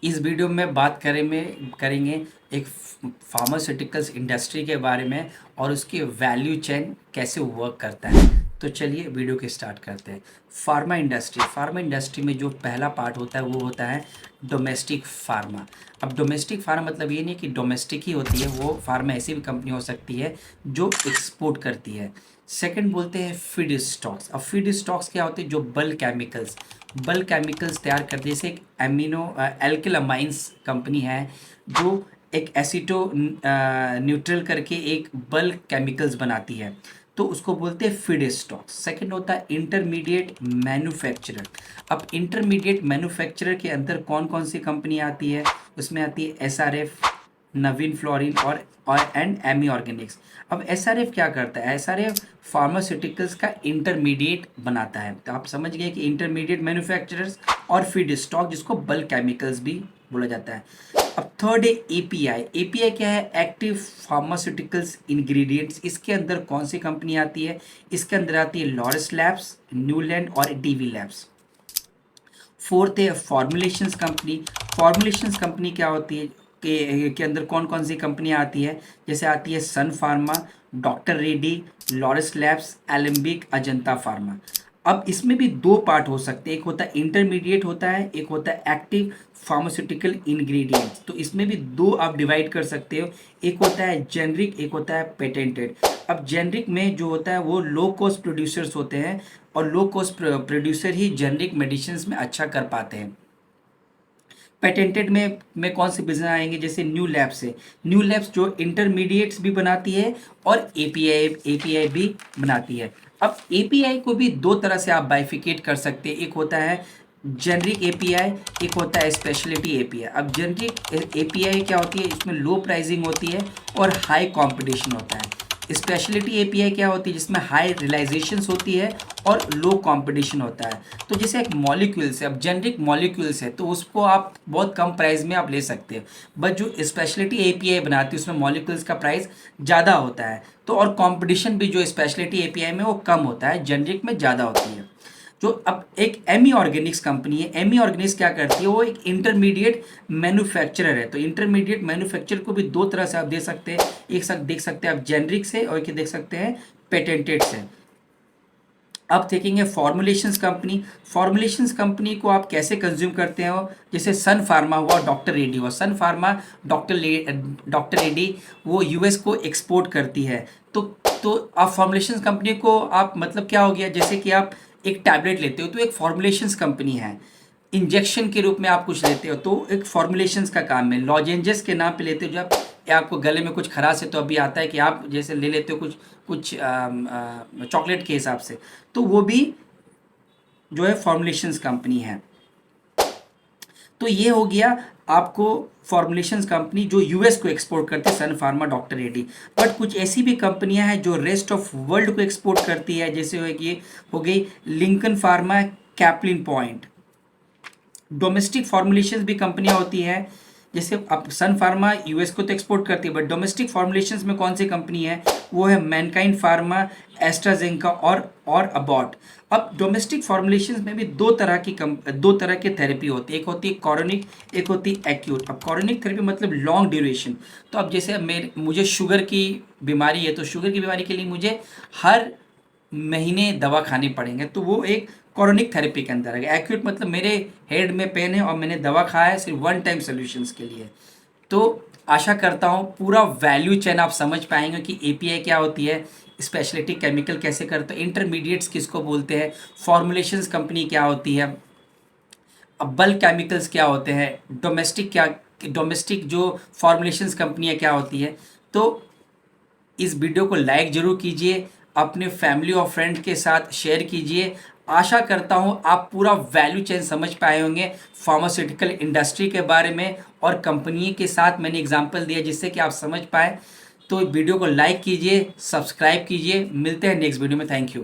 इस वीडियो में बात करेंगे एक फार्मास्यूटिकल्स इंडस्ट्री के बारे में और उसकी वैल्यू चेन कैसे वर्क करता है। तो चलिए वीडियो के स्टार्ट करते हैं। फार्मा इंडस्ट्री में जो पहला पार्ट होता है वो होता है डोमेस्टिक फार्मा। अब डोमेस्टिक फार्मा मतलब ये नहीं कि डोमेस्टिक ही होती है, वो फार्मा ऐसी भी कंपनी हो सकती है जो एक्सपोर्ट करती है। सेकंड बोलते हैं फीड स्टॉक्स। अब फीड स्टॉक्स क्या होते हैं? जो बल्क केमिकल्स तैयार करती है। जैसे एक एल्किलामाइंस कंपनी है जो एक एसिटो न्यूट्रल करके एक बल्क केमिकल्स बनाती है, तो उसको बोलते हैं फीड स्टॉक्स। सेकंड होता है इंटरमीडिएट मैन्युफैक्चरर। अब इंटरमीडिएट मैन्युफैक्चरर के अंदर कौन कौन सी कंपनी आती है? उसमें आती है एसआरएफ, नवीन फ्लोरिन और एंड एमी ऑर्गेनिक्स। अब एसआरएफ क्या करता है? एसआरएफ फार्मास्यूटिकल्स का इंटरमीडिएट बनाता है। तो आप समझ गए कि इंटरमीडिएट मैन्युफैक्चरर्स और फीड स्टॉक, जिसको बल्क केमिकल्स भी बोला जाता है। अब थर्ड है एपीआई। एपीआई क्या है? Active pharmaceuticals ingredients. इसके अंदर कौन सी कंपनी आती है? इसके अंदर आती है लॉरस लैब्स, न्यूलैंड और डीवी लैब्स। फोर्थ है फॉर्मुलेशंस कंपनी। फॉर्मुलेशंस कंपनी क्या होती है? के अंदर कौन कौन सी कंपनियां आती है? जैसे आती है सन फार्मा, डॉक्टर रेड्डी, लॉरस लैब्स, एलेम्बिक, अजंता फार्मा। अब इसमें भी दो पार्ट हो सकते हैं, एक होता है इंटरमीडिएट होता है, एक होता है एक्टिव फार्मास्यूटिकल इंग्रेडिएंट्स। तो इसमें भी दो आप डिवाइड कर सकते हो, एक होता है जेनरिक, एक होता है पेटेंटेड। अब जेनरिक में जो होता है वो लो कॉस्ट प्रोड्यूसर्स होते हैं और लो कॉस्ट प्रोड्यूसर ही जेनरिक मेडिसिन में अच्छा कर पाते हैं। पेटेंटेड में कौन से बिजनेस आएंगे? जैसे न्यू लैब्स है। न्यू लैब्स जो इंटरमीडिएट्स भी बनाती है और एपीआई भी बनाती है। अब एपीआई को भी दो तरह से आप बाइफिकेट कर सकते हैं, एक होता है जेनरिक एपीआई, एक होता है स्पेशलिटी एपीआई। अब जेनरिक एपीआई क्या होती है? इसमें लो प्राइसिंग होती है और हाई कंपटीशन होता है। स्पेशलिटी एपीआई क्या होती है? जिसमें हाई रियलाइजेशंस होती है और लो कंपटीशन होता है। तो जैसे एक मॉलिक्यूल्स है, अब जेनरिक मॉलिक्यूल्स है तो उसको आप बहुत कम प्राइस में आप ले सकते हो, बट जो स्पेशलिटी एपीआई बनाती है उसमें मॉलिक्यूल्स का प्राइस ज़्यादा होता है। तो और कंपटीशन भी जो स्पेशलिटी एपीआई में वो कम होता है, जेनरिक में ज़्यादा होती है। जो अब एक एमी ऑर्गेनिक्स कंपनी है, एमी ऑर्गेनिक्स क्या करती है? वो एक इंटरमीडिएट मैन्युफैक्चरर है। तो इंटरमीडिएट मैन्युफैक्चरर को भी दो तरह से आप दे सकते हैं, एक साथ देख सकते हैं आप जेनरिक से और एक देख सकते हैं पेटेंटेड से। अब देखेंगे फॉर्मुलेशंस कंपनी। फॉर्मुलेशंस कंपनी को आप कैसे कंज्यूम करते हो? जैसे सन फार्मा हुआ, डॉक्टर रेड्डी हुआ। सन फार्मा, डॉक्टर रेड्डी वो यूएस को एक्सपोर्ट करती है। तो तो आप फॉर्मुलेशंस कंपनी को आप मतलब क्या हो गया? जैसे कि आप एक टैबलेट लेते हो तो एक फॉर्मुलेशंस कंपनी है। इंजेक्शन के रूप में आप कुछ लेते हो तो एक फॉर्मुलेशंस का काम है। लॉजेंजेस के नाम पे लेते हो, जब या आपको गले में कुछ खराश है तो अभी आता है कि आप जैसे ले लेते हो कुछ कुछ चॉकलेट के हिसाब से, तो वो भी जो है फॉर्मुलेशंस कंपनी है। तो ये हो गया आपको फॉर्मुलेशंस कंपनी जो यूएस को एक्सपोर्ट करती है, सन फार्मा, डॉक्टर रेड्डी। बट कुछ ऐसी भी कंपनियां हैं जो रेस्ट ऑफ वर्ल्ड को एक्सपोर्ट करती है, जैसे हो गई Lincoln pharma, Caplin point. Domestic formulations भी कंपनियां होती हैं, जैसे अब सन फार्मा यूएस को तो एक्सपोर्ट करती है, बट डोमेस्टिक फॉर्मुलेशंस में कौन सी कंपनी है? वो है मैनकाइंड फार्मा, एस्ट्राजेनेका और अबॉट। अब डोमेस्टिक फॉर्मुलेशंस में भी दो तरह की थेरेपी होती है, एक होती है कॉरोनिक, एक होती है एक्यूट। अब कॉरोनिक थेरेपी मतलब लॉन्ग ड्यूरेशन। तो अब जैसे मुझे शुगर की बीमारी है, तो शुगर की बीमारी के लिए मुझे हर महीने दवा खानी पड़ेंगे, तो वो एक कॉरोनिक थेरेपी के अंदर है। एक्यूट मतलब मेरे हेड में पेन है और मैंने दवा खाया है सिर्फ वन टाइम सॉल्यूशंस के लिए। तो आशा करता हूँ पूरा वैल्यू चेन आप समझ पाएंगे कि एपीआई क्या होती है, स्पेशलिटी केमिकल कैसे करते हैं, इंटरमीडिएट्स किसको बोलते हैं, फॉर्मुलेशंस कंपनी क्या होती है, अब बल्क केमिकल्स क्या होते हैं, डोमेस्टिक जो फॉर्मुलेशंस कंपनियाँ क्या होती है। तो इस वीडियो को लाइक ज़रूर कीजिए, अपने फैमिली और फ्रेंड के साथ शेयर कीजिए। आशा करता हूँ आप पूरा वैल्यू चेन समझ पाए होंगे फार्मास्यूटिकल इंडस्ट्री के बारे में, और कंपनी के साथ मैंने एग्जांपल दिया जिससे कि आप समझ पाए। तो वीडियो को लाइक कीजिए, सब्सक्राइब कीजिए। मिलते हैं नेक्स्ट वीडियो में। Thank you.